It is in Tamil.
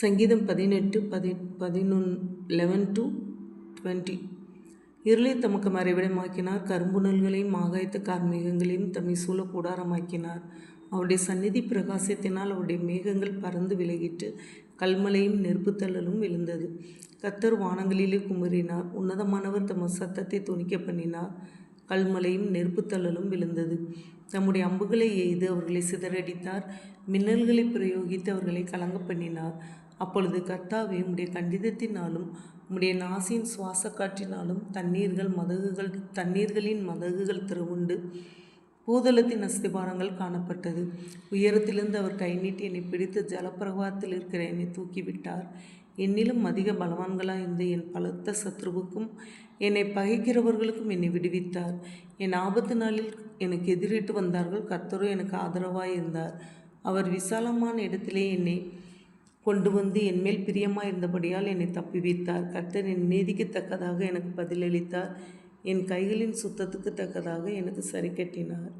சங்கீதம் 11:11-20. இருளை தமக்கு மறைவிடமாக்கினார், கரும்புணல்களையும் ஆகாயத்து கார்மேகங்களையும் தம்மை சூழ கூடாரமாக்கினார். அவருடைய சந்நிதி பிரகாசத்தினால் அவருடைய மேகங்கள் பறந்து விலகிட்டு, கல்மலையும் நெருப்புத்தள்ளலும் விழுந்தது. கர்த்தர் வானங்களிலே குமுறினார், உன்னதமானவர் தம் சத்தத்தை தொனிக்க பண்ணினார், கல்மலையும் நெருப்புத்தள்ளலும் விழுந்தது. தம்முடைய அம்புகளை எய்து அவர்களை சிதறடித்தார், மின்னல்களை பிரயோகித்து அவர்களை கலங்க பண்ணினார். அப்பொழுது கர்த்தாவே, உம்முடைய கண்டிதத்தினாலும் உம்முடைய நாசியின் சுவாச காற்றினாலும் தண்ணீர்களின் மதகுகள் திறவுண்டு பூதலத்தின் அஸ்திபாரங்கள் காணப்பட்டது. உயரத்திலிருந்து அவர் கை நீட்டி என்னை பிடித்து ஜலப்பிரவாகத்தில் இருக்கிற என்னை தூக்கிவிட்டார். என்னிலும் அதிக பலவான்களாயிருந்த என் பலத்த சத்ருவுக்கும் என்னை பகைக்கிறவர்களுக்கும் என்னை விடுவித்தார். என் ஆபத்து நாளில் எனக்கு எதிரிட்டு வந்தார்கள், கர்த்தரோ எனக்கு ஆதரவாய் இருந்தார். அவர் விசாலமான இடத்திலே என்னை கொண்டு வந்து என்மேல் பிரியமாயிருந்தபடியால் என்னை தப்புவித்தார். கர்த்தர் என் நீதிக்குத்தக்கதாக எனக்கு பதிலளித்தார், என் கைகளின் சுத்தத்துக்கு தக்கதாக எனக்கு சரி கட்டினார்.